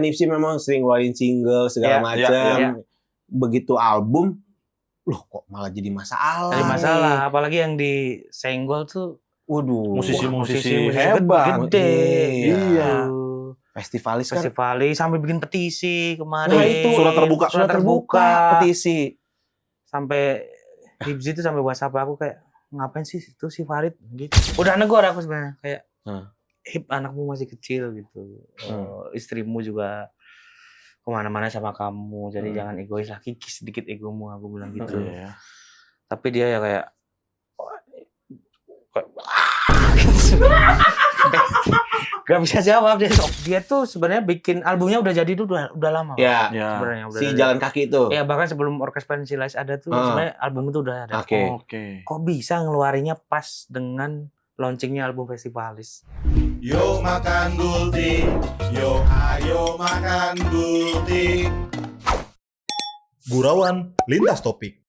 Ipsi memang sering ngeluarin single segala macam. Begitu album, loh kok malah jadi masalah. Jadi masalah, apalagi yang disenggol tuh. Waduh, musisi hebat. Gede. Iya. Festivalis sampai bikin petisi kemarin. Nah, itu surat terbuka petisi. Sampai Hibzi itu sampai WhatsApp aku kayak ngapain sih itu si Farid gitu. Udah negor aku sebenarnya kayak Hib, anakmu masih kecil gitu. Istrimu juga kemana-mana sama kamu, jadi jangan egois lah, kikis sedikit egomu, aku bilang gitu. Tapi dia ya kayak gak bisa jawab dia tuh sebenarnya bikin albumnya udah jadi tuh udah lama. Sebenarnya udah si Jalan Kaki itu. Ya bahkan sebelum Orkes Pensilis ada tuh sebenarnya album itu udah ada. Oke. Kok bisa ngeluarinnya pas dengan launchingnya album Festivalis? Yo makan gultik, yo ayo makan gultik. Gurauan lintas topik.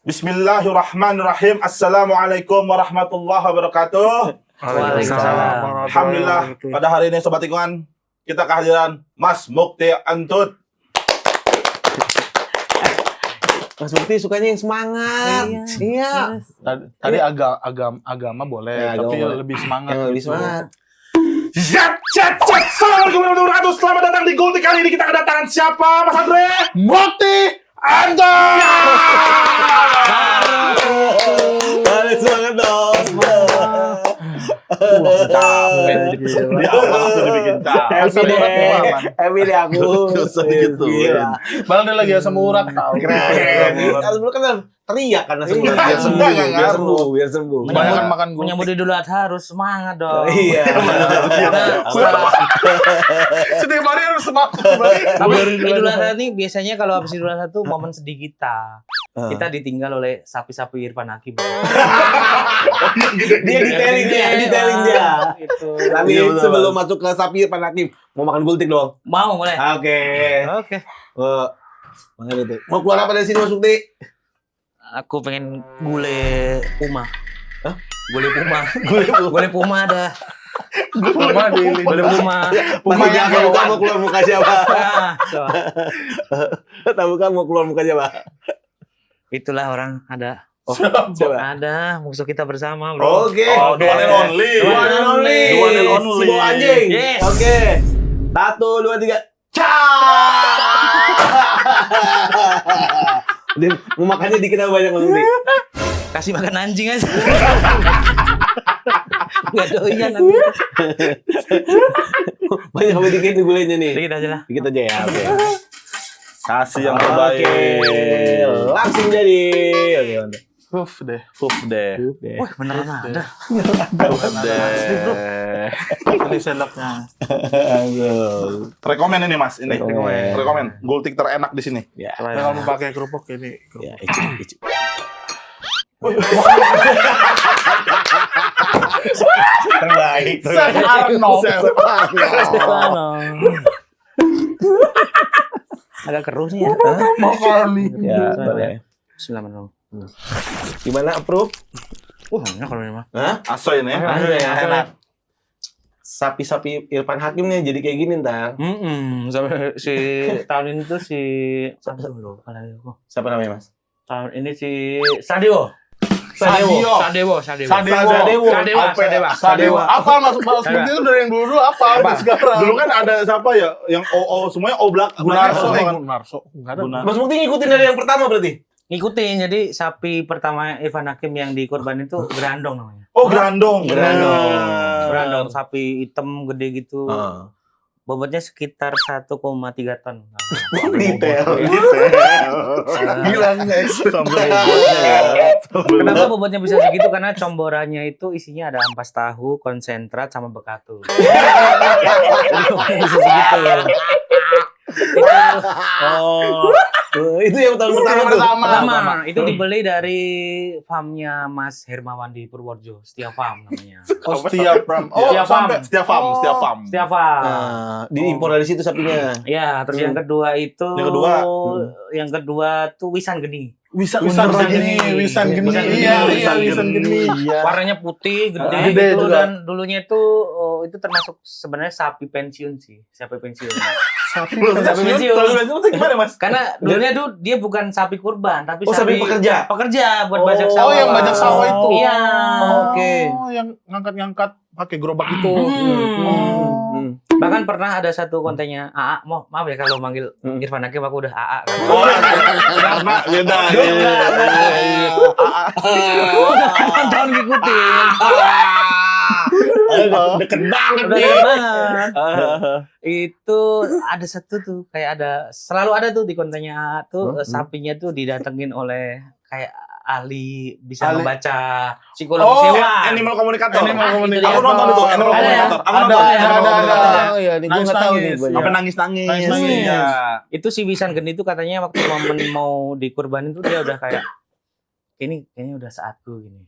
Bismillahirrahmanirrahim. Assalamualaikum warahmatullahi wabarakatuh. Waalaikumsalam. Alhamdulillah pada hari ini Sobat Tikungan kita kehadiran Mas Mukti Antut. Mas Mukti sukanya yang semangat. Iya. Tadi agama boleh, tapi lebih semangat. Yang lebih semangat. Assalamualaikum warahmatullahi wabarakatuh. Selamat datang di Gultik. Kali ini kita kedatangan siapa, Mas Andre? Mukti Antut. Balik semangat dong. Capek. Di awal langsung dibikin capek. Happy deh aku. Gitu. Malah dia lagi asam urat tau. Keren. Kalau kan teriak kan asam urat. Biar sembuh. Kebanyakan makan gultik. Menyambut Idul Adha harus semangat dong. Iya. Setiap hari harus semangat. Idul Adha ini biasanya kalau habis Idul Adha tuh momen sedih kita. Kita ditinggal oleh sapi-sapi Irfan Hakim. Dia detailing dia. Gitu. Tapi sebelum masuk ke sapi Irfan Hakim, mau makan gultik dong? Mau boleh. Oke. Mana itu? Mau keluar apa dari sini Mas Mukti? Aku pengen gulai puma. Hah? Gulai puma. Gulai puma ada. Gulai puma. Puma yang mau keluar muka siapa? Tahu kan mau keluar muka siapa? Itulah orang ada. Coba. Ada musuh kita bersama, bro. Oke. Oh, the one and only. The one and only. Si bawa anjing. Yes. Oke. 1, 2, 3. Dia mau makannya dikit apa banyak Mas Mukti? Kasih makan anjing aja. Enggak doyan nanti. Banyak apa dikit nih gulanya nih? Dikit aja lah. Dikit aja ya. Oke. Kasih yang terbaik. Langsung jadi. Oke, mantap. Huf deh. Wah, beneran ada. Ini sendoknya. Rekomen ini Mas, ini. Rekomen. Rekomen. Gultik terenak di sini. Ya. Kalau mau pakai kerupuk ini. Ya, icip. Terbaik. Agak keruh nih ya. Ya, boleh. Bismillahirrahmanirrahim. Gimana approve? Enak kalau ini mah. Hah? Asoy ini. Enak. Sapi-sapi Irfan Hakim nih jadi kayak gini ntar. Sampai si tahun ini tuh si Siapa namanya Mas? tahun ini si Sadewo. Apa masuk seperti itu dari yang dulu apa? Dulu kan ada siapa ya? Yang semuanya oblak. Gunarso. Mas Mukti ngikutin dari yang pertama berarti? Ngikutin, jadi sapi pertama Irfan Hakim yang dikorban itu Grandong namanya. Oh, Grandong. Berandong sapi hitam gede gitu. Bobotnya sekitar 1,3 ton. Detail. Gila guys. Kenapa bobotnya bisa segitu? Karena comborannya itu isinya ada ampas tahu, konsentrat, sama bekatu. Bisa segitu. Itu yang tahun pertama. Itu dibeli dari farmnya Mas Hermawan di Purworejo, Setia Farm namanya. Setiap farm. Diimpor dari situ sapinya. Ya, terus yang kedua tuh Wisan Geni. Wisan Geni. Warnanya putih, gede Gede gitu, juga. dan dulunya itu itu termasuk sebenarnya sapi pensiun sih, sapi pensiun. Sapi pensiun. itu gimana, Mas? Karena dulunya tuh dia bukan sapi kurban, tapi sapi pekerja. Pekerja buat bajak sawah. Oh, yang bajak sawah itu. Iya. Oke. Oh, yang ngangkat-ngangkat pakai gerobak itu. Bahkan pernah ada satu kontennya AA, maaf ya kalau manggil Irfan Hakim aku udah AA. Oh, karena beda. Tahun ngikutin. Deket banget Udah nih. deket banget. Itu ada satu tuh kayak selalu ada tuh di kontennya AA tuh sapinya tuh didatengin oleh kayak ahli bisa membaca psikologi hewan. Animal communicator. Itu Aku dia. nonton itu, animal Ada ya? communicator. Aku nonton. Ada. Oh iya, nih gue nggak tahu nih. gua. Sampai nangis-nangis. Nangis-nangis. Iya. Itu si Wisan Geni itu katanya waktu momen mau dikurbanin tuh dia udah kayak ini kayaknya udah saatku gini.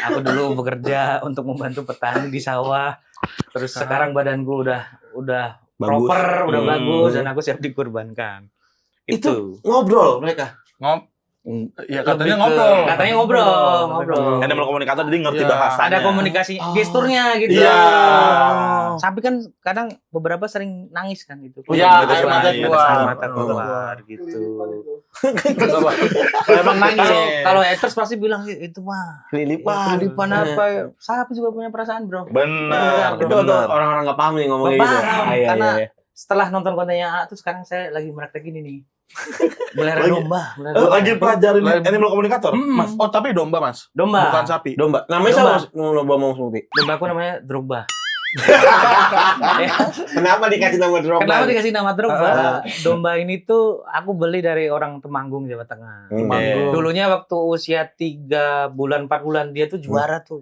Aku dulu bekerja untuk membantu petani di sawah. Terus sekarang badanku udah Bagus. proper, udah bagus dan aku siap dikurbankan. Itu ngobrol mereka. Ya katanya ngobrol. Katanya ngobrol. Animal communicator jadi ngerti Iya. bahasanya. Ada komunikasi gesturnya gitu. Iya. Sapi kan kadang beberapa sering nangis kan gitu. Iya, Ada air mata air keluar. mata keluar gitu. Emang nangis. Kalau haters pasti bilang itu mah Kelilipan. kelipan apa ya? Sapi juga punya perasaan, Bro. Benar. Itu tuh orang-orang nggak paham nih ngomongnya gitu. Paham, Iya, karena iya. setelah nonton kontennya A tuh sekarang saya lagi praktek ini nih. Melihara Lagi- domba. Lagi pelajarin animal communicator, Mas. Oh, tapi domba, Mas. Domba. Bukan sapi. Domba. Namanya Domba. siapa? Lomba mau seperti. Domba aku namanya Drogba. Kenapa dikasih nama Drogba? Kenapa dikasih nama Drogba? Domba ini tuh aku beli dari orang Temanggung, Jawa Tengah. Temanggung. Dulunya waktu usia 3 bulan, 4 bulan dia tuh juara 2.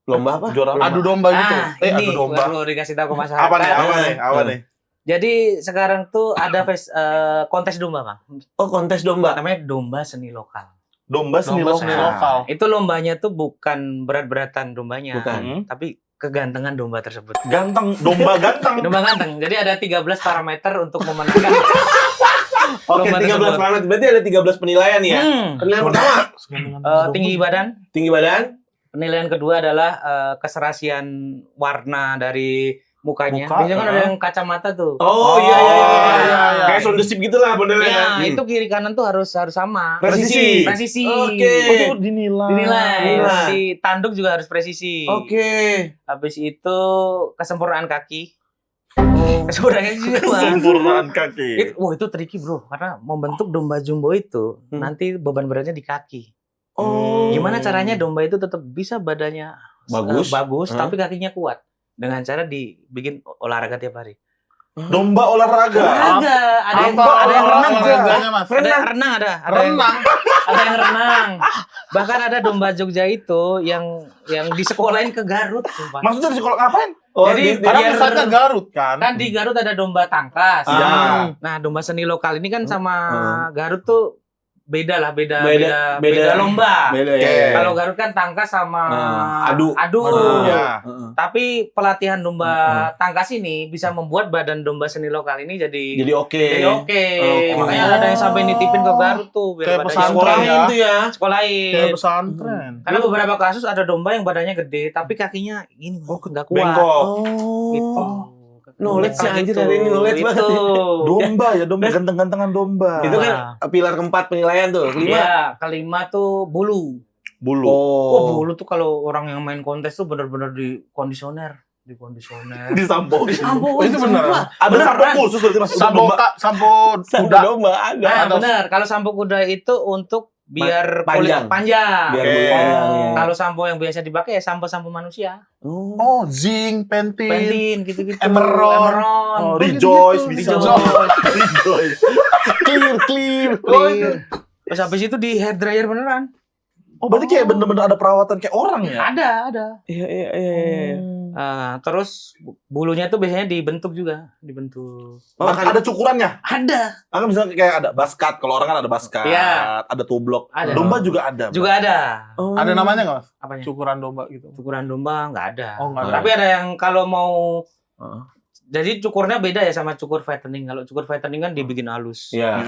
Lomba apa? Juara Adu domba gitu. Ini Adu domba. baru dikasih tahu ke masyarakat. Apa nih? Jadi sekarang tuh ada kontes domba, Bang. Oh, kontes domba. Namanya domba seni lokal. Domba seni Domba seni lokal. lokal. Itu lombanya tuh bukan berat-beratan dombanya, Bukan. tapi kegantengan domba tersebut. Ganteng, domba ganteng. Domba ganteng. Jadi ada 13 parameter untuk memenangkan. Oke, Lomba 13 tersebut. parameter. Berarti ada 13 penilaian ya. Penilaian pertama, Tinggi badan. tinggi badan. Penilaian kedua adalah keserasian warna dari mukanya. Muka, Biasanya kan ada yang kacamata tuh. Oh, iya. iya. Kayak sound the ship gitu lah modelnya. Ya, itu kiri kanan tuh harus sama. Presisi. Presisi. Oke. Oh, dinilai. Dinilai. Dinilai. Si tanduk juga harus presisi. Oke. Habis itu kesempurnaan kaki. Kesempurnaan kaki juga, Bang. Kesempurnaan kaki. Wah, itu tricky, Bro. Karena membentuk domba jumbo itu nanti beban beratnya di kaki. Oh. Gimana caranya domba itu tetap bisa badannya Bagus. tapi kakinya kuat dengan cara dibikin olahraga tiap hari. Domba olahraga. Olahraga, ada yang renang, olahraganya, Mas? ada yang renang, ada yang renang. Bahkan ada domba Jogja itu yang disekolahin ke Garut, sumpah. Maksudnya di sekolah ngapain? Oh, Jadi Karena biar- pusatnya Garut kan. Kan di Garut ada domba tangkas. Ah. Nah, domba seni lokal ini kan sama Garut tuh beda Beda. lomba. Beda Oke. ya. Kalau Garut kan tangkas sama Adu. Ya. Tapi pelatihan domba tangkas ini bisa membuat badan domba seni lokal ini jadi Jadi oke. oke. Oke. Makanya ada yang sampai nitipin ke Garut tuh biar Kayak badannya pesantren sekolahin. ya. Itu ya. Sekolahin. Kayak pesantren. Karena beberapa kasus ada domba yang badannya gede tapi kakinya ini nggak kuat. Bengkok. Gitu. Knowledge sih, anjir, Gitu. hari ini knowledge Itu. banget. Domba ya, domba ganteng-gantengan domba. Itu kan pilar keempat penilaian tuh. Kelima. Iya, kelima tuh bulu. Bulu. Oh, bulu tuh kalau orang yang main kontes tuh benar-benar dikondisioner. Disampo. Ampun, Oh, itu benar. sumpah. Ada Bener, sampo Bang. khusus berarti Mas. Sampo Domba. sampo Sampo kuda. domba ada. Nah, benar. Kalau sampo kuda itu untuk biar Panjang. kulit panjang. Biar Oke. bulu panjang, ya. Kalau sampo yang biasa dipakai ya sampo-sampo manusia. Oh. Oh, zinc, pentin. Pentin gitu-gitu. Emeron. Oh, gitu-gitu. Rejoice bisa. Rejoice. Clear. Terus habis itu di hair dryer beneran. Oh, berarti kayak bener-bener ada perawatan kayak orang ya? Ada. Iya. Terus bulunya tuh biasanya dibentuk juga, dibentuk. Oh, ada cukurannya. Ada. Kan misalnya kayak ada baskat, kalau orang kan ada baskat, Iya. ada tublok. Ada. Domba juga ada. Juga ada. Oh. Ada namanya nggak, Mas? Apanya? Cukuran domba gitu. Ukuran domba nggak ada. Oh, nggak ada. Tapi ada yang kalau mau Heeh. jadi cukurnya beda ya sama cukur fattening. Kalau cukur fattening kan dibikin halus. Iya.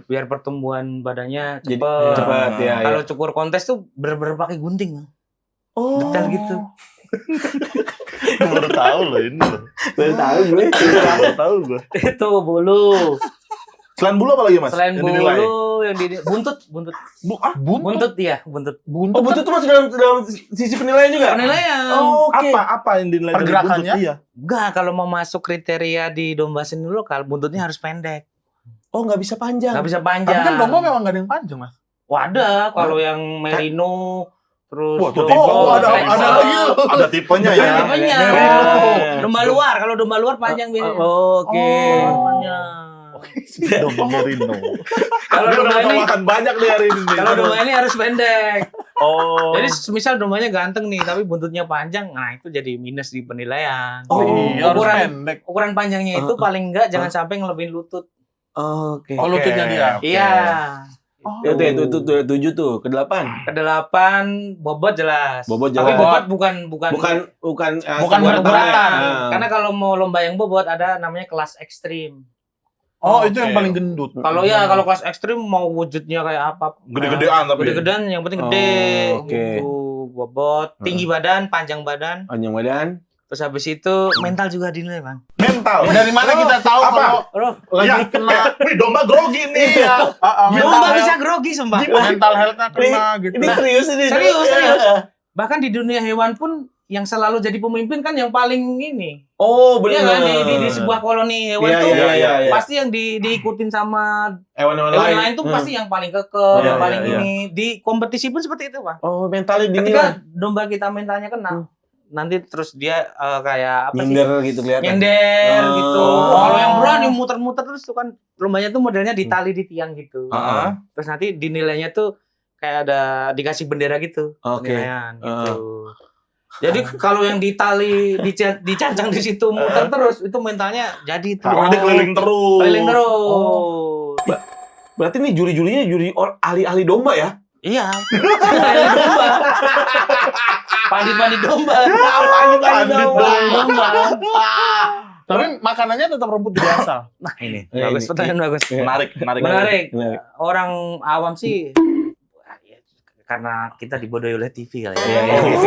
Biar pertumbuhan badannya Jadi cepet. cepat ya. Kalau cukur kontes tuh bener-bener pakai gunting, Bang. Oh. Detail gitu. Baru tahu loh ini loh. Baru tahu gue. Baru tahu gue. Itu bulu. Selain bulu apa lagi Mas? Selain Yang dinilai? bulu yang di buntut. Buntut ya, buntut. Oh, buntut itu masuk dalam sisi penilaian juga? Penilaian. Oh, oke. Apa yang dinilai dari Pergerakannya? buntut? Iya. Enggak, kalau mau masuk kriteria di domba seni lokal, buntutnya harus pendek. Oh, nggak bisa panjang. Nggak bisa Tapi panjang. kan domba memang nggak ada yang panjang, Mas. Wah, ada. Kalau yang merino, terus Wah, tuh domba tipe. ada Texel. lagi. Ada tipenya ya. Ada tipenya. Merino. Domba luar, kalau domba luar panjang biasanya. Oke. Panjang. Domba merino. Kalau Dia udah domba ini, makan banyak nih hari ini. kalau domba ini harus pendek. Oh. Jadi misal dombanya ganteng nih, tapi buntutnya panjang, nah itu jadi minus di penilaian. Oh, Iya, harus ukuran pendek. ukuran panjangnya itu paling enggak jangan sampai ngelebihin lutut. Oke. Oh, lututnya dia. Iya. Oh. Itu 7 tuh, ke-8. Kedelapan bobot jelas. Bobot Tapi jelas. bobot bukan Bukan Bukan sebuah berat. Karena kalau mau lomba yang bobot ada namanya kelas ekstrim. Oh, itu Oke. yang paling gendut. Kalau ya kalau kelas ekstrim mau wujudnya kayak apa? Gede-gedean tapi. Gede-gedean yang penting gede. Oh, oke. Gitu. Bobot, tinggi badan, panjang badan. panjang badan. Terus habis itu mental juga dinilai, Bang. Mental. Dari mana kita tahu Apa? kalau Bro, lagi Ya, kena wih domba grogi nih. iya, domba bisa grogi sumpah. mental health-nya kena gitu. Ini serius ini. Serius. Bahkan di dunia hewan pun yang selalu jadi pemimpin kan yang paling ini. Oh, Iya benar. kan di sebuah koloni hewan Iya, tuh iya. pasti yang diikutin sama Hewan-hewan hewan lain. lain tuh pasti yang paling kekeh, Iya, yang paling iya, ini. Di kompetisi pun seperti itu, Bang. Oh, mentalnya dinilai. Ketika domba kita mentalnya kena, nanti terus dia kayak apa sih? Nyender gitu kelihatan. Nyender Oh. gitu. Kalau yang berani muter-muter terus tuh kan lombanya tuh modelnya ditali di tiang gitu. Heeh. Terus nanti dinilainya tuh kayak ada dikasih bendera gitu. Oke. Penilaian gitu. Jadi kalau yang ditali dicancang di situ muter terus itu mentalnya jadi tuh. Karena dia keliling terus. Keliling terus. Berarti nih juri-jurinya juri ahli-ahli domba ya? Iya. Ahli domba. Pandi-pandi domba. Pandi Domba. Tapi makanannya tetap rumput biasa. Nah ini Iya, bagus, ini. pertanyaan bagus. Menarik. Menarik. Menarik. Orang awam sih karena kita dibodohi oleh TV kali ya. Iya, iya. TV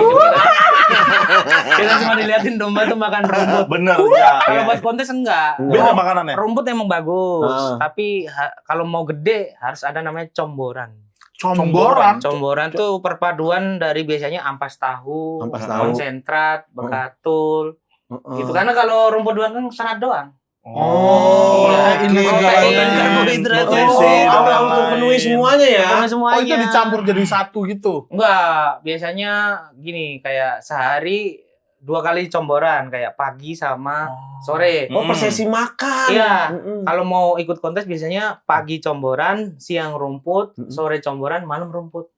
kita cuma diliatin domba tuh makan rumput. Bener ya. Kalau buat kontes enggak. Beda makanannya. Rumput emang bagus, Ah. tapi kalau mau gede harus ada namanya comboran. Comboran. Comboran tuh perpaduan dari biasanya ampas tahu, Ampas tahu. konsentrat, bekatul. Heeh. Gitu karena kalau rumput doang kan serat doang. Oh, Iya, ini protein, protein. karbohidrat. Protein, Oh, dan untuk lain-lain. penuhi semuanya ya. Karena Oh, semuanya. itu dicampur jadi satu gitu. Enggak, biasanya gini kayak sehari 2 kali comboran kayak pagi sama sore. Oh, persesi makan. Iya. Mm-mm. Kalau mau ikut kontes biasanya pagi comboran, siang rumput, Mm-mm. sore comboran, malam rumput.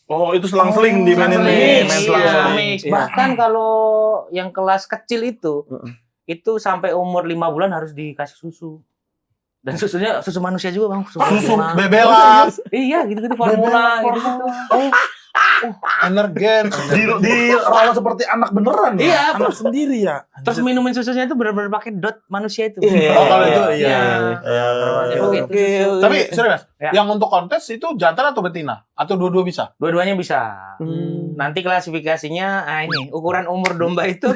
Oh, itu selang-seling di mainin nih. Main Iya, selang-seling. mix. Iya. Bahkan kalau yang kelas kecil itu, Mm-mm. itu sampai umur 5 bulan harus dikasih susu. Dan susunya susu manusia juga, Bang. Susu formula. bebela, Iya, gitu-gitu formula, gitu-gitu. energen. Di rawa seperti anak beneran ya? Iya, Anak sendiri ya? Terus minumin susunya itu benar-benar pakai dot manusia itu. Iya. Oh, kalau itu iya. Iya. Eh, Oke. Oke. Tapi serius, Ya. yang untuk kontes itu jantan atau betina? Atau dua-dua bisa? Dua-duanya bisa. Nanti Nanti klasifikasinya, ini ukuran umur domba itu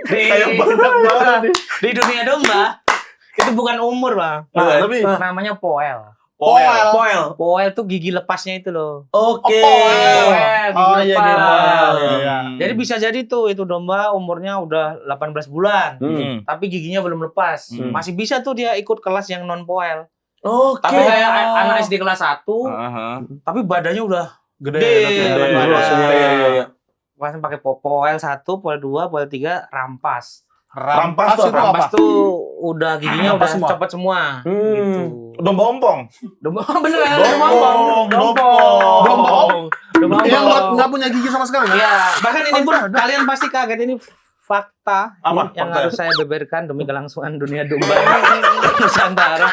kayak banyak banget nih. di dunia domba itu bukan umur, Bang. Nah, tapi Namanya poel. Poel. Poel tuh gigi lepasnya itu loh. Oke. Poel, gigi Oh, iya, lepas. iya, iya. Jadi bisa jadi tuh itu domba umurnya udah 18 bulan, Hmm. tapi giginya belum lepas. Hmm. Masih bisa tuh dia ikut kelas yang non poel. Oke. Tapi kayak anak SD kelas 1, Aha. tapi badannya udah Gede. Gede. Iya. langsung pakai poel 1, poel 2, poel 3, rampas. Rampas tuh itu apa? Rampas tuh udah giginya Rampas udah semua? copot semua. Gitu. Domba ompong. Domba beneran Dompong. Domba Yang ompong. nggak punya gigi sama sekali. Iya, bahkan ini pun kalian pasti kaget ini fakta Apa? yang Fakta? harus saya beberkan demi kelangsungan dunia domba Nusantara.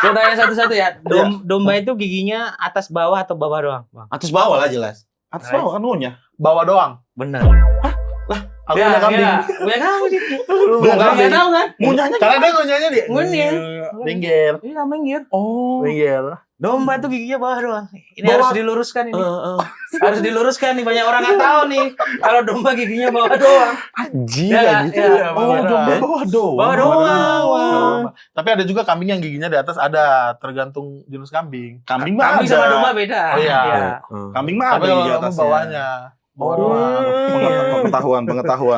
Gue tanya satu-satu ya, domba itu giginya atas bawah atau bawah doang, Bang? Atas bawah lah jelas. Atas bawah kan ngunyah. Bawa doang. Bener. Aku punya kambing. Punya kamu sih. Punya Enggak kambing. tahu kan? Ngunyahnya karena dia ngunyahnya dia. Ngunyah. Minggir. Iya, minggir. Oh. Minggir. Domba tuh giginya bawah doang. Ini Bawah. harus diluruskan ini. Harus diluruskan nih, banyak orang nggak tahu nih. Kalau domba giginya bawah doang. Anjir. Ya, gitu ya. ya. Oh, domba bawah doang. Bawah doang. Tapi ada juga kambing yang giginya di atas ada, tergantung jenis kambing. Kambing mah Kambing ada. sama domba beda. Oh, iya. Kambing mah Tapi ada kalau di kamu atasnya. bawahnya. Bawah doang. Pengetahuan.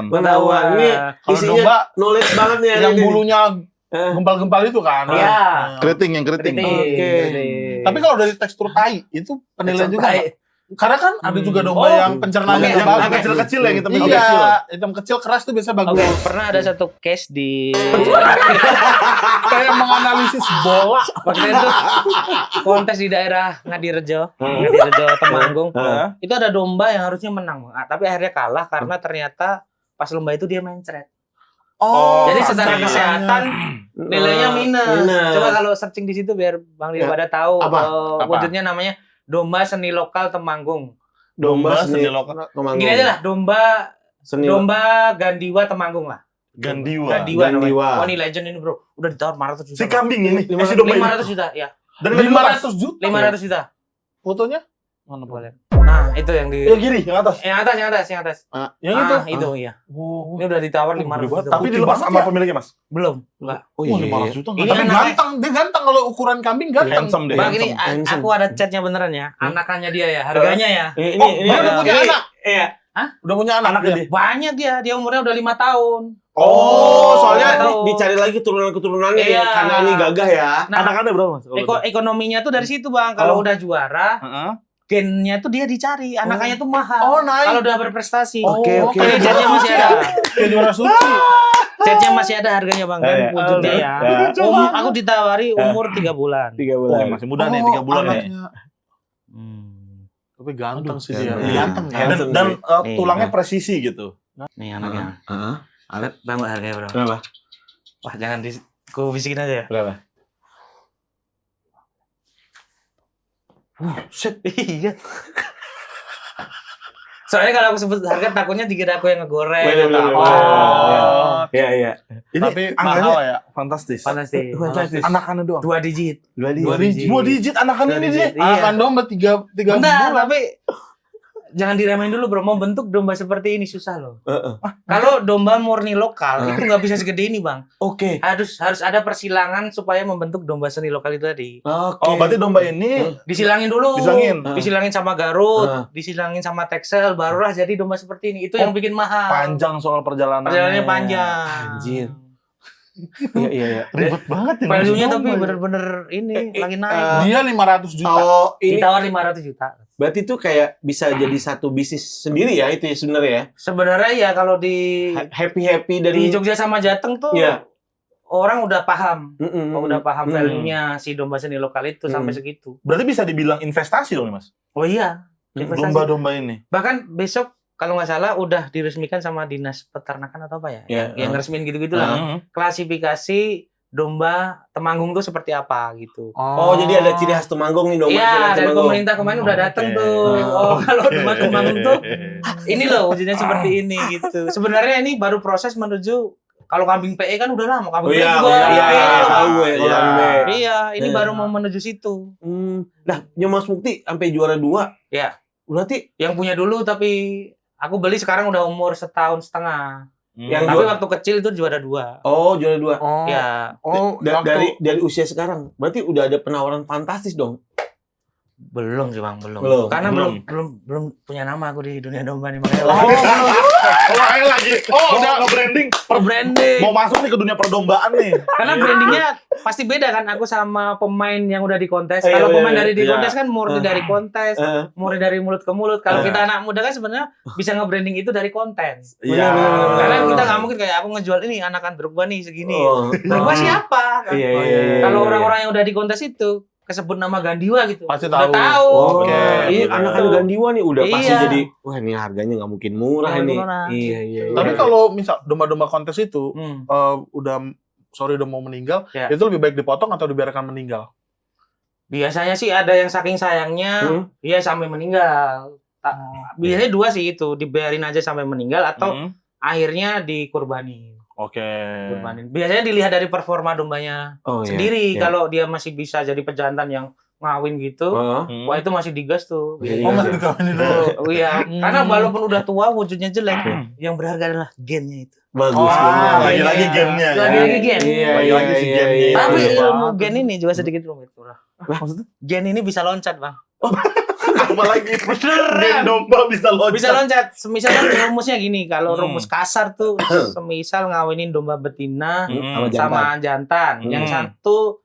Pengetahuan. Ini Kalau isinya domba knowledge banget nih. yang hari ini. bulunya gempal-gempal itu kan. Iya. Keriting yang keriting. Oke. Tapi kalau dari tekstur tai itu penilaian juga Tai. nggak? Karena kan ada juga domba Oh. yang pencernaannya Oke, nggak yang bagus. kecil-kecil yang hitam Iya, kecil. hitam kecil keras tuh biasa bagus. Oke, pernah ada satu case di Kayak menganalisis bola. waktu itu kontes di daerah Ngadirejo, Ngadirejo Temanggung. Itu ada domba yang harusnya menang, tapi akhirnya kalah karena ternyata pas lomba itu dia mencret. Oh, Jadi secara pasti. kesehatan nilainya minus. Minus. Coba kalau searching di situ biar Bang Dio pada tahu. Apa? Apa? Wujudnya namanya domba seni lokal Temanggung. Domba seni seni lokal. Temanggung. Gini aja lah, domba Seni Gandiwa Temanggung lah. Gandiwa. Gandiwa. Gandiwa. namanya. Oh, ini legend ini, Bro. Udah ditawar 500 juta. Si Bang. kambing ini. Si domba ini. 500 juta, ya. Dari 500 juta. 500 juta. Fotonya? Mana boleh. Nah, itu yang di Yang kiri, yang atas. yang atas. Yang itu. Itu iya. Oh, Ini udah ditawar Oh, 500 gede banget. juta. Tapi dilepas sama pemiliknya, Mas. Belum, enggak. Oh Wah, iya. 500 juta. Ini Tapi anaknya- ganteng. Dia ganteng kalau ukuran kambing ganteng. Handsome deh. Bang, ini handsome. aku ada chatnya beneran ya. Anakannya dia ya, harganya ya. Ini Oh, dia udah punya anak. Iya. Udah punya anak dia. Banyak dia umurnya udah 5 tahun. Oh, soalnya tahu. dicari lagi keturunan-keturunannya Iya. ya, karena ini gagah ya. Nah, Anak-anak berapa, Mas? ekonominya tuh dari situ, Bang. Kalau Oh. udah juara, Heeh. gennya tuh dia dicari, anakannya tuh mahal. Oh, naik. Kalau udah berprestasi. Oke, oke. Ini chatnya masih ada. Kayak juara suci. Chatnya masih ada harganya, Bang. Dan Iya. wujudnya ya. Aku ditawari umur 3 bulan. 3 Oh, bulan. masih muda nih, 3 bulan nih. anaknya. Hmm. Tapi ganteng sih Aduh, dia. ganteng. Ganteng kan? Handsome. Dan Nih, tulangnya nah. presisi gitu. Nih anaknya. Heeh. Bang, harganya berapa? Berapa? Wah, jangan ku bisikin aja ya. Berapa? Shit. Iya. Soalnya kalau aku sebut harga takutnya dikira aku yang ngegoreng Bener, atau bener, apa. bener. Iya, iya. Ini Tapi angkanya mahal ya. fantastis. Fantastis. Fantastis. Anakannya doang. 2 digit. 2 digit. 2 digit anakannya ini dia. Iya. Akan domba 3 Bentar, bulan. tapi jangan diremehin dulu, Bro. Mau bentuk domba seperti ini susah loh. Heeh. Kalau domba murni lokal itu nggak bisa segede ini, Bang. Oke. Harus ada persilangan supaya membentuk domba seni lokal itu tadi. Oke. Oh, berarti domba ini Disilangin dulu. Disilangin. Disilangin sama Garut, Ah. disilangin sama Texel, barulah jadi domba seperti ini. Itu yang bikin mahal. panjang soal perjalanannya. Perjalanannya panjang. Anjir. Iya, iya, iya. Ribet banget ya. Value-nya ngurus tapi domba ya. bener-bener ini lagi naik. Dia 500 juta. Oh, ini Ditawar 500 juta. berarti itu kayak bisa jadi satu bisnis sendiri ya itu ya sebenarnya ya. Sebenarnya ya kalau di Happy di dari Jogja sama Jateng tuh Iya. orang udah paham. Udah paham Hmm. value-nya si domba seni lokal itu sampai segitu. Berarti bisa dibilang investasi dong, Mas. Oh iya, investasi. Domba-domba ini. Bahkan besok kalau nggak salah udah diresmikan sama Dinas Peternakan atau apa ya? Iya, Yang resmiin gitu-gitu lah. Heeh. Klasifikasi domba Temanggung tuh seperti apa gitu. Oh, jadi ada ciri khas Temanggung nih domba ciri Iya, khas dari Temanggung. pemerintah kemarin udah dateng Oke. tuh. Oh, kalau domba Temanggung tuh ini loh wujudnya seperti ini gitu. Sebenarnya ini baru proses menuju kalau kambing PE kan udah lama, kambing Oh PE iya, juga. iya, PE iya, loh. tahu gue kalau Iya. anime. Iya, ini Iya. baru mau menuju situ. Nah, Mas Mukti sampai juara 2. Iya. Berarti Yang punya dulu tapi aku beli sekarang udah umur 1,5 tahun. Yang Tapi juara- waktu kecil itu juara 2. oh, juara 2. Oh. Ya, Oh, Dari usia sekarang. Berarti udah ada penawaran fantastis dong. belum sih Bang, belum. Belum. Karena Belum. belum punya nama aku di dunia domba nih makanya. Oh, ayo lagi. Oh, udah nge-branding. Branding. Mau masuk nih ke dunia perdombaan nih. Karena brandingnya pasti beda kan aku sama pemain yang udah di kontes. Iya, Kalau iya, pemain iya. dari di Iya. kontes kan murni dari kontes, Eh, murni dari mulut ke mulut. Kalau Iya. kita anak muda kan sebenarnya bisa nge-branding itu dari konten. Iya. Karena kita nggak mungkin kayak aku ngejual ini anakan Drogba nih segini. Oh. Drogba siapa? Kan? Iya, iya, iya. Kalau orang-orang yang udah di kontes itu kesebut nama Gandiwa gitu. Pasti Udah tahu. tahu. Oh, Oke. iya, Gitu. anak-anak Gandiwa nih udah pasti Iya. jadi wah ini harganya nggak mungkin murah Nggak ini. murah. Iya, iya. Tapi iya. kalau misal domba-domba kontes itu Hmm. udah mau meninggal, Ya. itu lebih baik dipotong atau dibiarkan meninggal? Biasanya sih ada yang saking sayangnya, dia sampai meninggal. Biasanya 2 sih itu, dibiarin aja sampai meninggal atau akhirnya dikurbanin. Oke. Kurbanin. Biasanya dilihat dari performa dombanya sendiri. Kalau dia masih bisa jadi pejantan yang ngawin gitu, wah itu masih digas tuh. Masih dikawinin dulu. Iya, karena walaupun udah tua wujudnya jelek, yang berharga adalah gennya itu. Bagus. Lagi-lagi gennya. Lagi gen. Lagi-lagi si gennya. Tapi ilmu gen ini juga sedikit rumit. Maksudnya? Gen ini bisa loncat, Bang. Apalagi gen domba bisa loncat. Bisa loncat. Misalnya rumusnya gini, kalau rumus kasar tuh, semisal ngawinin domba betina sama jantan. Yang satu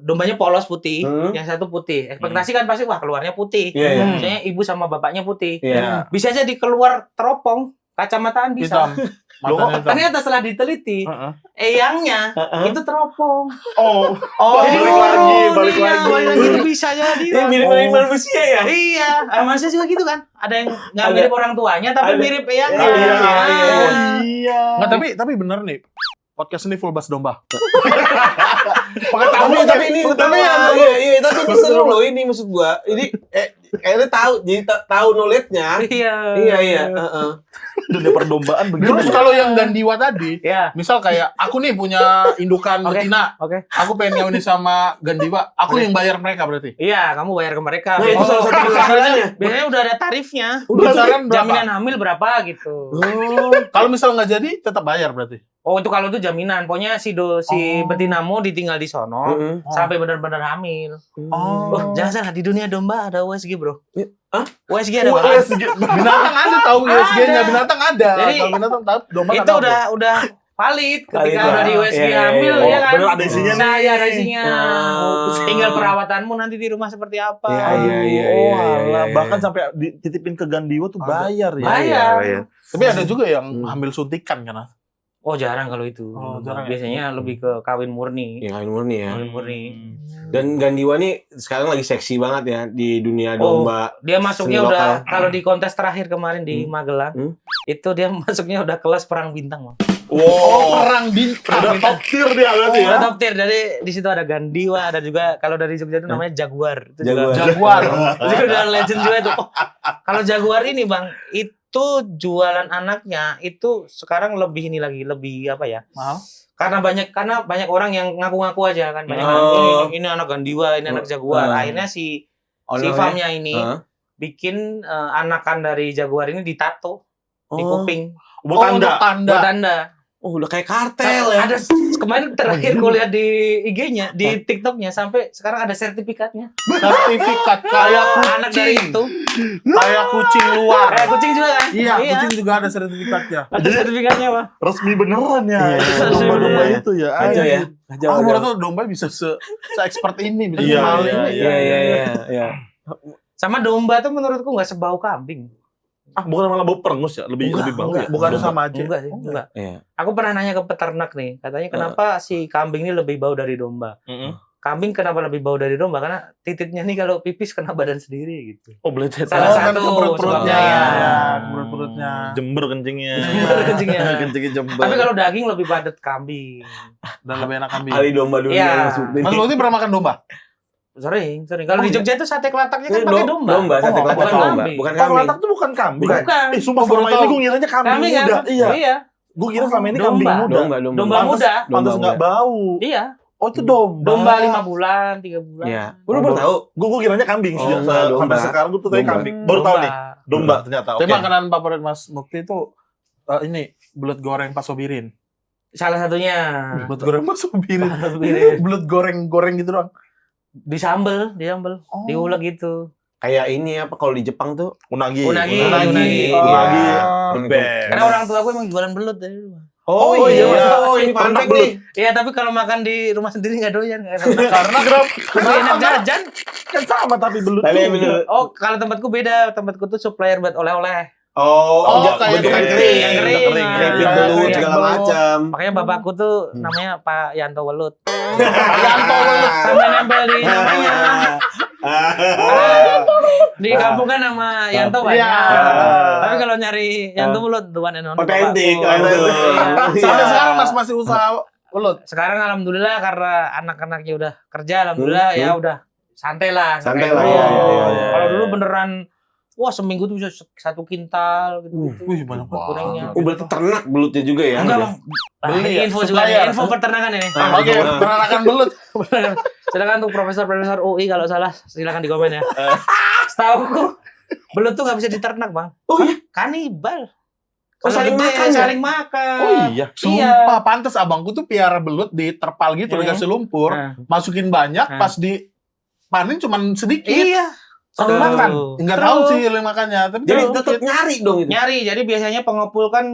dombanya polos putih, yang satu putih. Ekspektasi kan pasti wah keluarnya putih. Misalnya ibu sama bapaknya putih. Bisa jadi keluar teropong, kacamataan bisa. Ternyata setelah diteliti, eyangnya itu teropong. Jadi balik lagi. Itu bisa jadi. Mirip manusia ya? Iya, manusia juga gitu kan. Ada yang nggak mirip orang tuanya, tapi mirip eyangnya. Iya. Nggak, tapi bener nih. Podcast ini full bahas domba. Tapi ini seru loh ini maksud gua. Ini kayaknya tahu jadi tahu knowledge-nya. Iya. Dunia perdombaan begitu. Terus kalau yang gandiwa tadi, Iya. misal kayak aku nih punya indukan betina. Oke. Aku pengen ngawinin sama gandiwa, aku yang bayar mereka berarti. Iya, kamu bayar ke mereka. Nah, itu salah satu kesalahannya. Biasanya udah ada tarifnya. Besaran berapa? Jaminan hamil berapa gitu. Kalau misal nggak jadi, tetap bayar berarti. Oh, itu kalau itu jaminan. Pokoknya si betinamu ditinggal di sono sampai benar-benar hamil. Jangan salah, di dunia domba ada USG, Bro. USG ada, Bang. Binatang ada tahu USG-nya, binatang ada. Jadi, kalau binatang tahu, domba itu nggak tahu. udah valid ketika Valid, udah di USG hamil iya. ya kan. Bener ada isinya nih. Nah, ya ada isinya. Tinggal perawatanmu nanti di rumah seperti apa. Iya. Bahkan sampai dititipin ke Gandiwa tuh bayar ya. Bayar. Tapi ada juga yang hamil suntikan kan. Oh, jarang kalau itu. Jarang ya? Biasanya lebih ke kawin murni. Iya, kawin murni ya. Kawin murni. Dan Gandiwa nih sekarang lagi seksi banget ya di dunia domba. Dia masuknya seni udah lokal. kalau di kontes terakhir kemarin di Magelang, itu dia masuknya udah kelas perang bintang, Bang. Perang bintang. Udah top tier dia berarti ya. Udah top tier. Jadi di situ ada Gandiwa, ada juga kalau dari Jogja itu namanya Jaguar. Itu juga Jaguar. itu udah legend juga itu. Kalau Jaguar ini, Bang, itu jualan anaknya itu sekarang lebih apa ya? Mahal. Karena banyak orang yang ngaku-ngaku aja kan, banyak ini anak Gandiwa, ini anak Jaguar. Akhirnya si farmnya ini bikin anakan dari Jaguar ini ditato di kuping. Buat Tanda. Oh, udah kayak kartel ya. Ada kemarin terakhir gue lihat di IG-nya, di TikTok-nya sampai sekarang ada sertifikatnya. Sertifikat kayak Anak dari kucing. itu. Kayak kucing luar. Kayak kucing juga kan? Iya, kucing juga ada sertifikatnya. Ada sertifikatnya, Pak. resmi beneran ya. Iya. Domba-domba itu ya. Kacau ya. Aku baru tahu domba bisa se-expert ini, bisa Iya, semahal iya, ini. Iya. Sama domba tuh menurutku nggak sebau kambing. Bukan malah bau perengus ya, lebih bau ya. Bukan sama aja. Enggak sih, enggak. Iya. Aku pernah nanya ke peternak nih, katanya kenapa si kambing ini lebih bau dari domba? Kambing kenapa lebih bau dari domba? Karena titiknya nih kalau pipis kena badan sendiri gitu. Oh, belecet. Salah Kan satu ke perut-perutnya. sebabnya, ya. Perut-perutnya. Jember kencingnya. Kencingnya. Kencingnya jember. Tapi kalau daging lebih padat kambing. Dan lebih enak kambing. Ali domba dunia Iya. masukin. Mas Lutfi pernah makan domba? Sering. Kalau di Jogja itu sate kelataknya kan Ini pakai domba. sate kelatak bukan domba, kambing. bukan Pak kambing. Latak tuh bukan kambing. Bukan. Sumpah selama ini gue ngiranya kambing Kambing muda. kan? Iya. Gue kira selama ini kambing Domba. muda. Domba muda. Pantes nggak bau. Iya. Oh itu domba. Domba 5 bulan, 3 bulan. Iya. Lu baru tahu? Gue kiranya kambing sih. Oh, enggak, domba. Sampai sekarang gue tuh tanya Domba. kambing. Baru tahu nih. Domba ternyata. Tapi Oke. makanan favorit Mas Mukti itu ini belut goreng Pak Sobirin. Salah satunya. Belut goreng Pak Sobirin. Belut goreng gitu doang. Disambel, diulek gitu. Kayak ini apa kalau di Jepang tuh Unagi. Unagi. Unagi. Best. Karena orang tua gue emang jualan belut dari rumah. Oh iya. Oh ini Pernah fun fact belut. nih. Iya, tapi kalau makan di rumah sendiri nggak doyan. Karena Lebih enak jajan. Kan sama tapi belut Tapi tuh. belut. Oh, kalau tempatku beda. Tempatku tuh supplier buat oleh-oleh. Oh, kayak belut kering. kering, Yang kering, kering. keripik Iya, belut kering segala belut. macam. Makanya bapakku tuh namanya Pak Yanto Welut. Yanto Welut. Sampai nempel di namanya. Di kampung kan nama Yanto banyak. Iya. Tapi kalau nyari Yanto Welut, the one and only Otentik bapakku. langsung. Iya. Sampai sekarang Mas masih usaha belut. Sekarang alhamdulillah karena anak-anaknya udah kerja, alhamdulillah ya udah santai lah. Santai Kayak lah, dulu. iya. Kalau dulu beneran wah seminggu tuh bisa 1 kintal gitu. Wih, banyak Gorengnya. banget. Oh, berarti ternak belutnya juga ya? Enggak bang, Beli ya, info juga supplier. nih, info peternakan ini. Oke, peternakan belut. Silakan untuk profesor UI kalau salah silakan di komen ya. Setahuku belut tuh nggak bisa diternak bang. Oh iya? Kanibal. Oh, Kalau saling gede, makan ya? saling makan. Oh iya, sumpah pantes abangku tuh piara belut di terpal gitu, dikasih lumpur, Nah. masukin banyak, pas di panen cuman sedikit. Iya. Saling Oh. makan. Enggak Terus. tahu sih saling makannya, tapi Jadi terus tetap nyari dong itu. Nyari, jadi biasanya pengepul kan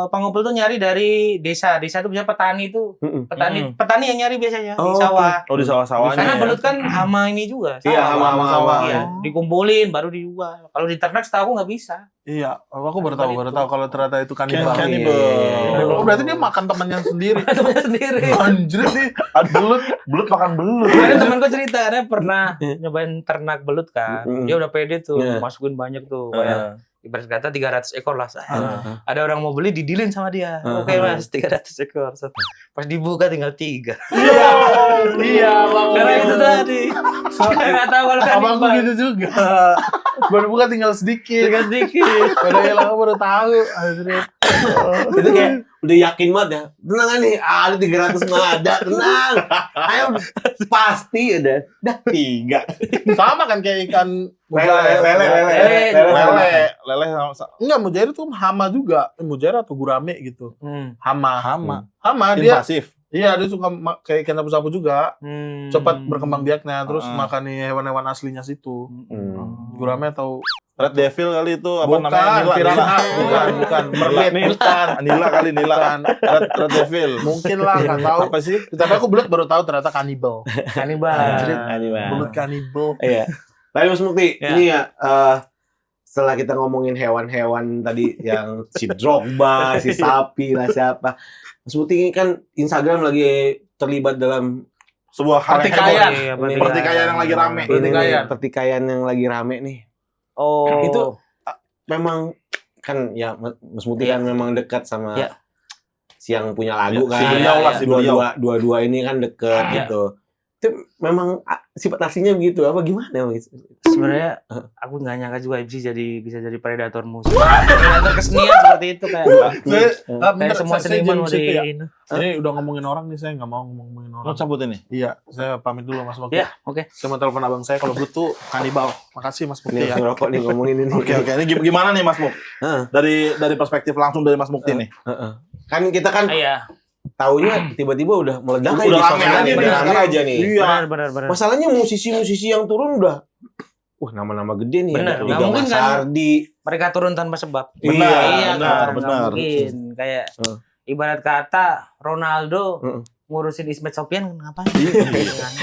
pengepul tuh nyari dari desa. Desa tuh biasanya petani tuh, petani yang nyari biasanya Oh, di sawah. Oh, di sawah-sawahnya. Karena ya? belut kan hama ini juga. Iya, sawah. hama-hama. Iya, dikumpulin baru dijual. Kalau di ternak setahu nggak bisa. iya, aku baru tahu kalau ternyata itu kanibal. Kanibal. Oh, berarti dia makan temannya sendiri. Temennya sendiri. Anjir sih, Belut makan belut. Kemarin temanku cerita, karena pernah nyobain ternak belut kan. Mm. Dia udah pede tuh, Iya. masukin banyak tuh. Kayak ibarat kata 300 ekor lah. Heeh. Ada orang mau beli, didilin sama dia. Oke mas, 300 ekor. Pas dibuka tinggal 3. Iya, Bang. Karena itu tadi. Saya nggak tahu kalau Abangku kanibal. gitu juga. Baru buka tinggal sedikit. Tinggal dikit. Baru hilang aku baru tahu. Anjir. Itu kayak udah yakin banget ya. Tenang nih, ada 300 nggak ada, tenang. Ayo pasti ada. Dah 3. Sama kan kayak ikan Lele sama Enggak, mujair itu hama juga. Mujair atau gurame gitu. Hama. Hama dia. invasif. Iya, dia suka kayak ikan sapu-sapu juga. Cepat Hmm. berkembang biaknya, terus makani hewan-hewan aslinya situ. Gurame atau Red Devil kali itu apa bukan, namanya? Nila. piranha, bukan, mermaid, bukan. Nila kali Nila. Red Devil. Mungkin lah, nggak tahu. Apa sih? Tapi aku belut baru tahu ternyata kanibal. Kanibal. Belut kanibal. Iya. Tapi Mas Mukti, Ya. ini ya setelah kita ngomongin hewan-hewan tadi yang si Drogba, si sapi lah siapa. Mas Mukti ini kan Instagram lagi terlibat dalam Sebuah hal yang Pertikaian. heboh. Iya, Pertikaian yang lagi rame. pertikaian yang lagi rame nih. Oh. Itu memang kan ya Mas Mukti kan memang dekat sama Iya. si yang punya lagu Si kan. beliau lah, si beliau. Dua-dua ini kan dekat Iya. gitu. Itu memang sifat aslinya begitu apa gimana? Sebenarnya aku nggak nyangka juga bisa jadi predator musik. Predator kesenian seperti itu kayak kayak semua seniman mau di ini. Ini udah ngomongin orang nih, saya nggak mau ngomongin Lo orang. cabut ini. Iya, saya pamit dulu Mas Mukti. Ya, oke. Saya mau telepon abang saya kalau belut tuh kanibal. Makasih Mas Mukti Ini ya. ngerokok nih ngomongin ini. Oke. Ini gimana nih Mas Muk? Heeh. Dari perspektif langsung dari Mas Mukti nih. Kan kita kan Iya. taunya tiba-tiba udah meledak Udah di rame sosmed, aja udah nih rame sekarang. aja nih. Iya. Benar. Masalahnya musisi-musisi yang turun udah nama-nama gede nih. Benar, Ada nggak Iga mungkin Mas kan. Sardi. Mereka turun tanpa sebab. Benar, Iya, benar, kan? benar. Nggak mungkin. Kayak ibarat kata Ronaldo ngurusin Ismet Sofian ngapain?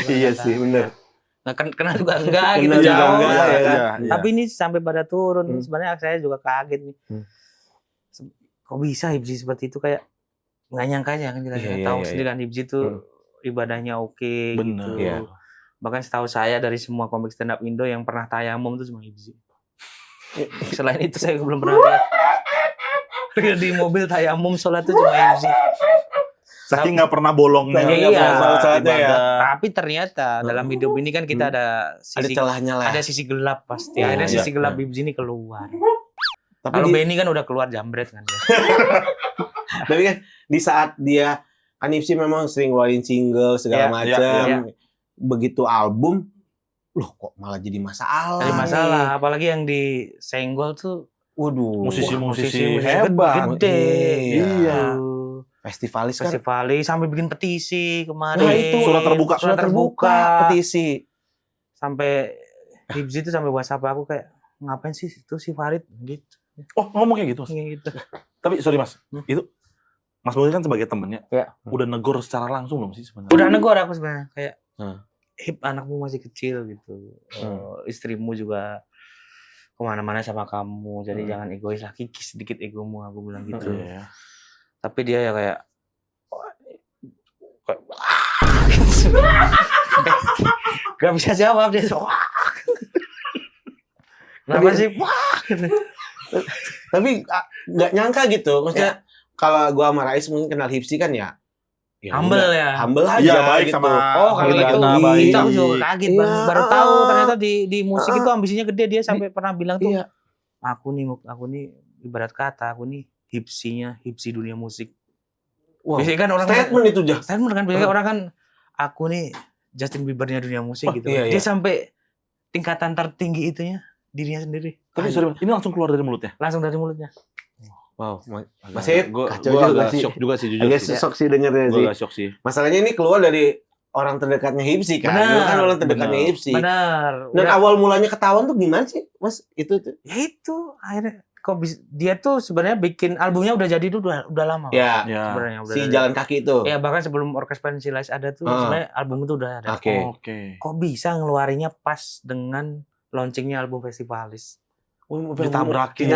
Iya sih, benar. Nggak kenal juga enggak gitu. Kenal juga jauh. enggak, ya kan? Tapi ini sampai pada turun. Sebenarnya saya juga kaget nih. Kok bisa Hibzi seperti itu, kayak nggak nyangkanya kan kita Iya, tahu iya, sendiri kan Hibzi itu ibadahnya oke Bener. gitu. Iya. Bahkan setahu saya dari semua komik stand up Indo yang pernah tayamum itu cuma Hibzi. Selain itu saya belum pernah lihat di mobil tayamum sholat itu cuma Hibzi. Saking nggak pernah bolongnya. Iya. Sholatnya ya. Tapi ternyata dalam hidup ini kan kita ada Ada sisi celahnya lah. ada sisi gelap pasti. Iya, Ada iya. sisi gelap Hibzi ini keluar. Tapi Kalau di, Benny kan udah keluar jambret kan. tapi kan di saat dia kan Ipsi memang sering ngeluarin single segala Iya, macam. iya. Begitu album, loh kok malah jadi masalah. Ada masalah, nih. apalagi yang disenggol tuh Waduh. Musisi-musisi hebat. gede. Iya. Gitu. Festivalis kan. Festivalis sampai bikin petisi kemarin. Nah, itu surat terbuka. Surat terbuka. Petisi. Sampai Hibzi itu sampai WhatsApp aku kayak ngapain sih itu si Farid gitu. Oh, ngomong kayak gitu, Mas. Kayak gitu. Tapi sorry Mas, itu Mas Mukti kan sebagai temennya, Ya. udah negor secara langsung belum sih sebenarnya? Udah negor aku sebenarnya kayak Hmm. anakmu masih kecil gitu. Istrimu juga kemana-mana sama kamu, jadi jangan egois lah, kikis sedikit egomu, aku bilang gitu. Iya. Tapi dia ya kayak gak bisa jawab dia. Kenapa sih? Tapi nggak nyangka gitu. Maksudnya kalau gua sama Rais mungkin kenal Hipsi kan ya. Humble udah, ya. Humble aja Iya, baik gitu. sama Oh, kalau Nggak itu baik. itu aku juga kaget Iya, baru tahu ternyata di musik itu ambisinya gede, dia sampai pernah bilang tuh Iya. aku nih ibarat kata aku nih hipsi dunia musik. Wow. Biasanya kan orang Statement itu jah. statement kan biasanya orang kan aku nih Justin Biebernya dunia musik gitu. Iya, Dia iya. sampai tingkatan tertinggi itunya dirinya sendiri. Tapi sorry, ini langsung keluar dari mulutnya. Langsung dari mulutnya. Wow, Mas Ed, Gue kacau juga agak sih. shock juga sih jujur Agak sih. shock sih dengernya Gue sih. agak shock sih. Masalahnya ini keluar dari orang terdekatnya Hipsi kan. Benar, Lu kan orang terdekatnya benar. Hipsi. Benar. Dan Udah- awal mulanya ketahuan tuh gimana sih, Mas? Itu tuh. ya itu akhirnya kok dia tuh sebenarnya bikin albumnya udah jadi tuh udah lama. Ya, Ya. Sebenarnya udah si ada. jalan kaki itu. Ya bahkan sebelum Orkes Pensilis ada tuh sebenarnya album itu udah ada. Oke. Oke. Kok bisa ngeluarinnya pas dengan launchingnya album Festivalis? Ditabrakin.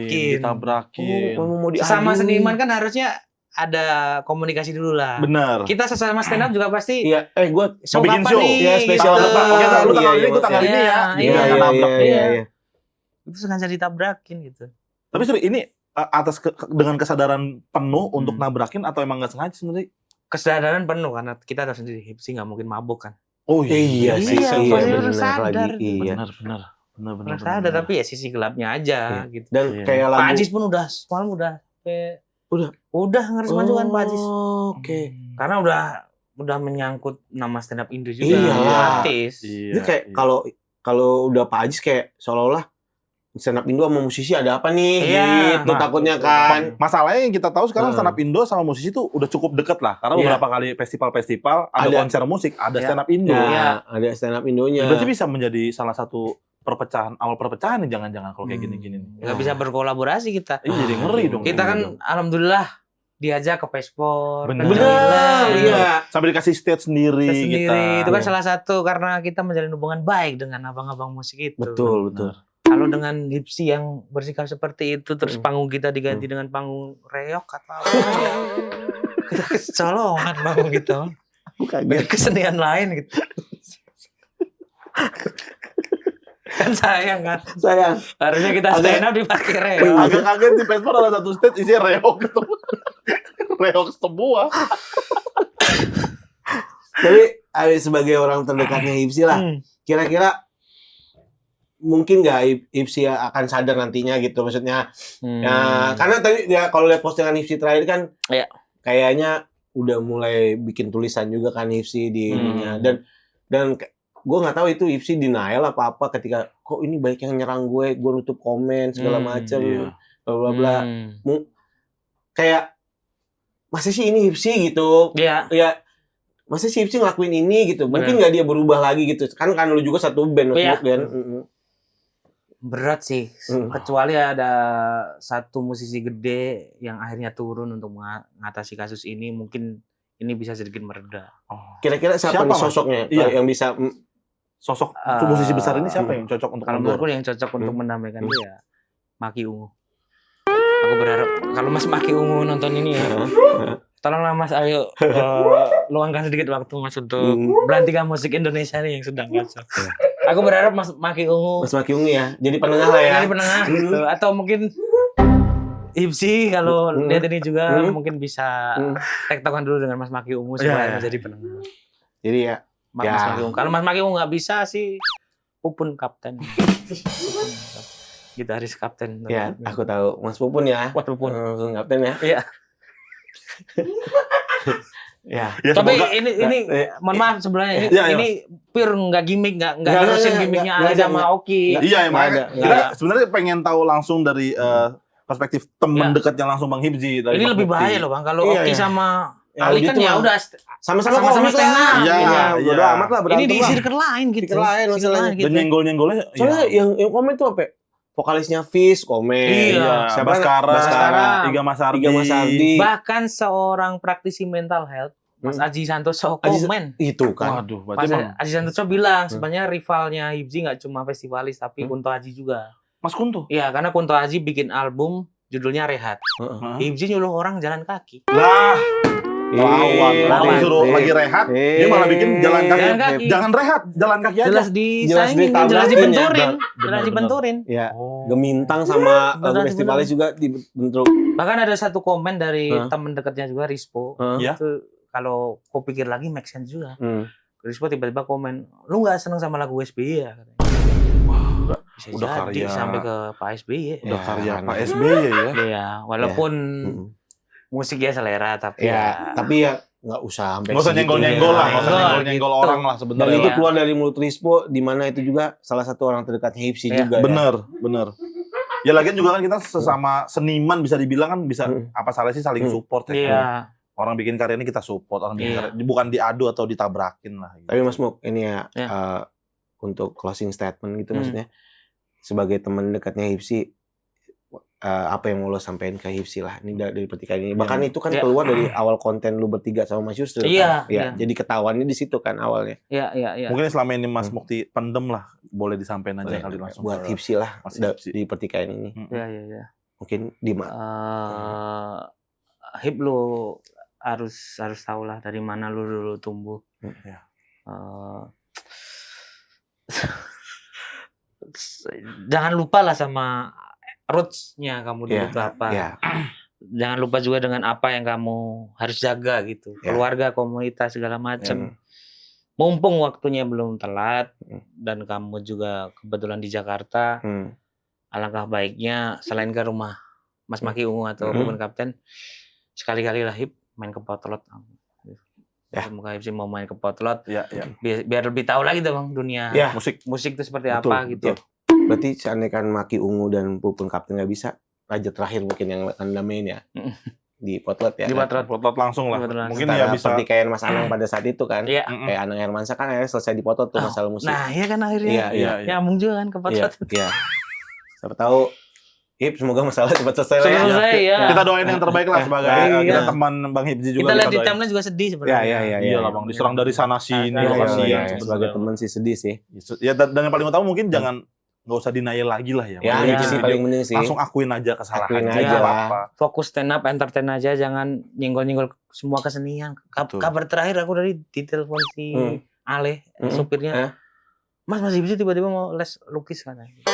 Ditabrakin. Mau Sesama diadu. seniman kan harusnya ada komunikasi dulu lah. Bener. Kita sesama stand up juga pasti Iya, gue show bikin kapan show. nih? Iya, spesial gitu. apa? Oke, Lu tanggal Iya, ini, gue tanggal iya. ini ya. Iya, Gitu, iya, nggak nabrak. iya. iya. Itu sengaja ditabrakin gitu. Tapi sorry, ini atas dengan kesadaran penuh untuk Hmm. nabrakin atau emang nggak sengaja sebenarnya? Kesadaran penuh karena kita tahu sendiri Hipsi nggak mungkin mabuk kan. Oh Iya sih, Iya, iya, pasti benar harus sadar. lagi. Iya. Benar. Nggak sadar tapi ya sisi gelapnya aja gitu. Dan Iya. kayak Pak lagu Ajis pun udah semalam kayak Udah? udah ngeres majukan Pak Ajis. Oke. Karena udah menyangkut nama stand up Indo juga. Iya. Artis. Ini kayak kalau udah Pak Ajis kayak seolah-olah stand up Indo sama musisi ada apa nih? Iya. Gitu Nah, takutnya kan. Masalahnya yang kita tahu sekarang Hmm. stand up Indo sama musisi tuh udah cukup deket lah. Karena Iya. beberapa kali festival-festival, ada Ada. konser musik, ada Iya. stand up Indo. Ya, Iya. ada stand up Indonya. Berarti bisa menjadi salah satu awal perpecahan nih jangan-jangan kalau kayak gini-gini. Nggak bisa berkolaborasi kita. Ini jadi ngeri dong. Kita kan alhamdulillah diajak ke Pespor, Bener. Bener, iya. sampai dikasih stage sendiri, sendiri. Itu kan Iya. salah satu karena kita menjalin hubungan baik dengan abang-abang musik itu. Betul. Kalau dengan Hipsi yang bersikap seperti itu terus panggung kita diganti dengan panggung reok atau apa ya. Kita kecolongan panggung gitu. Beda kesenian lain gitu. Kan sayang kan. Sayang. Harusnya kita stand up dipakai reok. Agak kaget di Pespor ada satu stage isinya reok gitu. Reok semua. Tapi sebagai orang terdekatnya Hipsi lah, kira-kira mungkin nggak Hipsi akan sadar nantinya gitu, maksudnya ya karena tadi ya kalau lihat postingan Hipsi terakhir kan Iya. kayaknya udah mulai bikin tulisan juga kan Hipsi di ininya dan gue nggak tahu itu Hipsi denial apa ketika kok ini banyak yang nyerang gue nutup komen segala macam iya. bla bla bla kayak masa sih ini Hipsi gitu Iya. ya masa sih Hipsi ngelakuin ini gitu mungkin nggak dia berubah lagi gitu kan lu juga satu band Iya. kan Berat sih, kecuali ada satu musisi gede yang akhirnya turun untuk mengatasi kasus ini, mungkin ini bisa sedikit mereda. Kira-kira siapa nih Mas? sosoknya Iya. yang bisa Sosok musisi besar ini siapa yang cocok untuk Kalau menurut? menurutku yang cocok untuk mendamaikan dia, Maki Ungu. Aku berharap kalau Mas Maki Ungu nonton ini ya, tolonglah Mas, ayo luangkan sedikit waktu Mas untuk belantikan musik Indonesia nih yang sedang kacau. Aku berharap Mas Maki Ungu Mas Maki Ungu ya jadi penengah lah ya jadi penengah gitu. Atau mungkin Hipsi kalau lihat ini juga mungkin bisa tektokan dulu dengan Mas Maki Ungu supaya menjadi penengah. jadi ya Mas Maki Ungu. Kalau Mas Maki Ungu nggak bisa sih, Pupun kapten. Gitaris kapten. ya aku tahu Mas Pupun ya Mas Pupun. kapten ya Iya. ya Ya, Tapi semoga- ini mohon maaf sebenarnya Iya, ini pure nggak gimmick, nggak Nggak, nerusin nggak, gimmicknya nggak, Ali nggak, sama Oki. Iya, Nggak makanya ada, kita nggak ada. sebenarnya pengen tahu langsung dari perspektif teman Ya. dekatnya langsung Bang Hipsi. dari Ini Mas lebih Mukti. bahaya loh Bang kalau Iya, Oki iya. sama Ya, Ali kan gitu ya mah. udah sama-sama Sama-sama komik stand lah up. Iya, iya iya. bodo amat lah ini berantem di lah. circle lain gitu. Circle lain masalahnya. gitu. Dan nyenggol-nyenggolnya Soalnya iya. yang komen tuh apa? Vokalisnya Fish komen. Iya. Siapa? Baskara, Baskara. Iga Masardi. Iga Masardi. Bahkan seorang praktisi mental health Mas Aji Santoso Aji- komen. Itu kan. Waduh, Mas berarti emang Aji Santoso bilang sebenarnya rivalnya Hipsi nggak cuma festivalis tapi Kunto Aji juga. Mas Kunto. Iya, karena Kunto Aji bikin album judulnya Rehat. Hipsi nyuruh orang jalan kaki. Lah, lawan. Iya. Nanti disuruh lagi rehat, dia malah bikin jalan kaki. Jalan kaki. Jangan rehat, jalan kaki aja. Jelas disaingin, ditabrakin jelas ya. dibenturin, Benar, jelas benar. dibenturin. Ya, Oh. Gemintang sama Benar, festivalis benar. juga dibentuk. Bahkan ada satu komen dari Hah? teman dekatnya juga Rispo. Iya. Itu kalau kau pikir lagi make sense juga. Rispo tiba-tiba komen, lu nggak seneng sama lagu SBY ya? Katanya. juga. Bisa Udah jadi karya. sampai ke Pak SBY. Udah Ya, karya aneh. Pak SBY ya. Iya, walaupun Mm. musiknya selera tapi Ya, tapi ya nggak usah sampai Nggak usah segitu. nyenggol-nyenggol lah, nggak usah Nyenggol nyenggol-nyenggol gitu. orang lah Dan sebenarnya. itu Iya. keluar dari mulut Rispo, di mana itu juga salah satu orang terdekatnya Hipsi Iya. juga. Bener. Ya lagian juga kan kita sesama seniman bisa dibilang kan bisa apa salah sih saling support ya. Iya. Orang bikin karya ini kita support, orang bikin Iya. karya bukan diadu atau ditabrakin lah. Gitu. Tapi Mas Muk, ini ya, Ya. untuk closing statement gitu Hmm. maksudnya, sebagai teman dekatnya Hipsi, apa yang mau lo sampein ke Hipsi lah ini dari pertikaian ini. Bahkan itu kan Ya. keluar dari awal konten lu bertiga sama Mas Yusril Iya, kan. iya. Jadi ketahuannya di situ kan awalnya. Iya. Mungkin selama ini Mas Mukti pendem lah, boleh disampaikan aja kali langsung. Buat ke Hipsi lah Mas da- Hipsi. di pertikaian ini. Iya. Mungkin di Hip lu harus tahu lah dari mana lu dulu tumbuh. Ya. Jangan lupa lah sama roots-nya kamu dulu Iya, itu apa. ya. Jangan lupa juga dengan apa yang kamu harus jaga gitu. Ya. Keluarga, komunitas segala macam. Mumpung waktunya belum telat dan kamu juga kebetulan di Jakarta, alangkah baiknya selain ke rumah Mas Maki Ungu atau Ruben Kapten, sekali-kali lah Hip main ke Potlot. Ya. Semoga Hip sih mau main ke Potlot Ya. biar lebih tahu lagi tuh Bang dunia Ya. musik itu seperti Betul, apa gitu. ya. Berarti seandainya kan Maki Ungu dan Pupun Kapten nggak bisa, raja terakhir mungkin yang Anda main ya di Potlot ya. Di kan? Potlot. Potlot langsung lah. Di Potlot. Mungkin Setara ya bisa. pertikaian Mas Anang pada saat itu kan. Iya. Kayak Anang Hermansyah kan akhirnya selesai di Potlot tuh masalah musik. Nah, iya kan akhirnya. Iya, iya. Nyambung juga kan ke Iya, Potlot. iya. Siapa tahu Hip semoga masalah cepat selesai lah ya. Selesai ya. Kita doain yang terbaik lah sebagai Iya. kita teman Bang Hipsi juga. Kita lihat di doain. timeline juga sedih Iya, sebenarnya. iya. Iya lah Bang, diserang dari sana sini, Iya, iya, kasihan iya. sebenarnya. Sebagai teman sih sedih sih. Ya dan yang paling utama mungkin jangan nggak usah denial lagi lah ya. Ya, Maksudnya itu Iya. sih paling penting sih. langsung akuin aja kesalahan. Akuin Nggak aja lah. apa-apa. Fokus stand up, entertain aja, jangan nyenggol-nyenggol semua kesenian. Betul. Kabar terakhir aku dari ditelepon si Ale, supirnya. Mas Hipsi tiba-tiba mau les lukis katanya.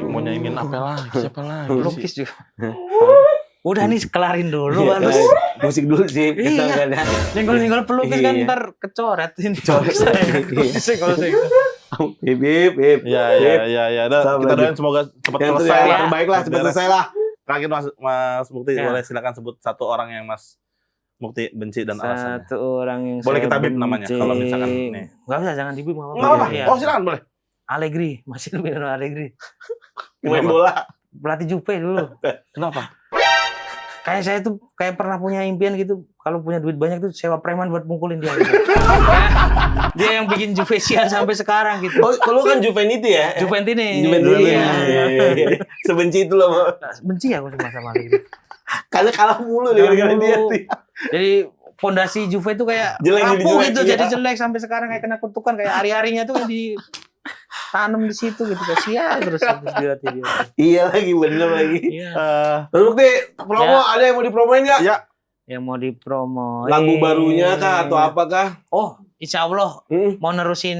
Mau nyanyiin apa lagi? Siapa lagi? Lukis juga. Udah nih kelarin dulu Iya, harus musik dulu sih. Iya. Kesel kan ya. nyenggol-nyenggol pelukis kan Iya. ntar kecoret ini. Coret. Saya kalau saya Hip. Ya. Sabar Kita lagi. doain semoga cepat Yang selesai ya. lah. terbaik lah, cepat Beres. selesai lah. Terakhir Mas Mukti, Ya. boleh silakan sebut satu orang yang Mas Mukti benci dan alasannya. Satu orang yang Boleh saya kita bip namanya, benci. kalau misalkan nih. Nggak usah, jangan dibip nggak Nggak apa-apa. Iya. Oh silakan boleh. Allegri, masih lebih dari Allegri. Main bola. Pelatih Juve dulu. Kenapa? Kayak saya tuh kayak pernah punya impian gitu, kalau punya duit banyak tuh sewa preman buat mukulin dia. Gitu. Dia yang bikin Juve sial sampai sekarang gitu. Oh, kalau kan Juventus ya? Juventini. Juventus. Iya. Iya. Sebenci itu loh. Benci aku sama Allegri. Karena kalah mulu gara-gara dia. Dulu. Jadi fondasi Juve itu kayak Jelek, jadi rapuh jelek, gitu, iya. jadi jelek sampai sekarang kayak kena kutukan, kayak hari-harinya tuh ditanam di situ gitu, kayak sial terus dia. Iya lagi, bener lagi. Iya. Terus Bukti, promo ada yang mau dipromoin nggak? Ya. Yang mau dipromo. Lagu barunya kah atau apakah? Oh, insya Allah mau nerusin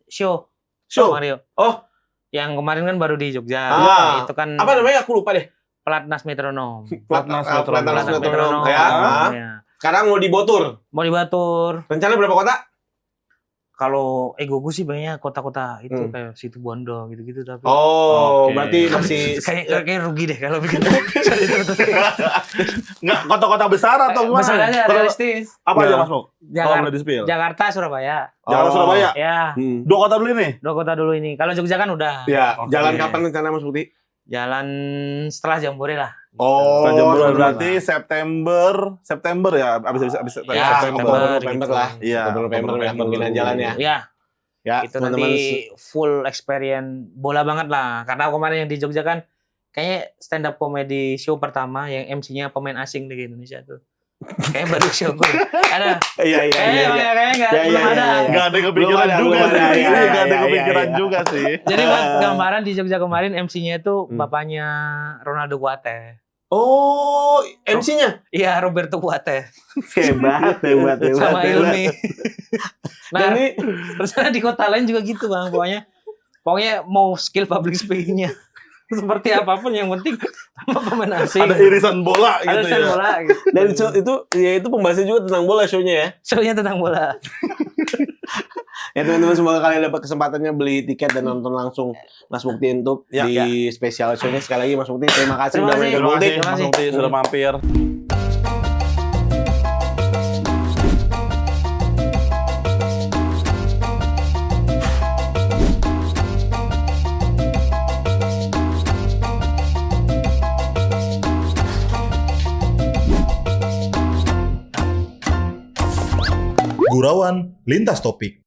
show. Show? Mario. Oh. Yang kemarin kan baru di Jogja. Ah. Itu kan Apa namanya? Aku lupa deh. Pelatnas Metronom. Platnas Platnas Metronom. Metronom. Ya. Ya. Sekarang mau di Botur. Mau dibatur. Rencana berapa kota? Kalau egoku sih banyak kota-kota itu kayak situ Bondo gitu-gitu tapi. Oh, Oke. berarti masih kayak rugi deh kalau bikin. Nggak kota-kota besar atau gimana? Besar aja, Kota- realistis. Apa aja Mas Muk? Kalau Jakarta, boleh di-spill. Jakarta, Surabaya. Jakarta, Surabaya. Ya, Dua kota dulu ini. dua kota dulu ini. Kalau Jogja kan udah. Ya, Oke. jalan kapan rencana Mas Bukti? Jalan setelah Jambore lah. Oh, Setelah Jambore benar. berarti September ya abis September. Ya, September November gitu. lah. Iya, November ya kemungkinan jalan ya. Ya, Ya, itu nanti full experience bola banget lah. Karena kemarin yang di Jogja kan kayaknya stand up comedy show pertama yang MC-nya pemain asing di Indonesia tuh. Kayaknya baru show gue. Ada. Iya, iya, iya. Kayaknya nggak Ya, belum ya, ada. ya, ya. Nggak ada Belum kepikiran ada, juga belum sih. ada. Iya, Nggak ada iya, kepikiran iya. juga sih. Jadi buat gambaran di Jogja kemarin MC-nya itu bapaknya Ronaldo Kuate. Oh, MC-nya? Iya, Roberto Kuate. Hebat. Sama Ilmi. Nah, Dan ini rencana di kota lain juga gitu Bang. Pokoknya mau skill public speaking-nya. Seperti apapun yang penting sama pemain asing. Ada irisan bola Ada gitu stand ya. bola gitu. dan itu ya itu pembahasannya juga tentang bola show-nya ya. Show-nya tentang bola. Ya teman-teman, semoga kalian dapat kesempatannya beli tiket dan nonton langsung Mas Mukti Intub di special show-nya. Sekali lagi Mas Mukti, terima kasih udah main ke Gultik. Mas Mukti sudah mampir. Gurauan Lintas Topik.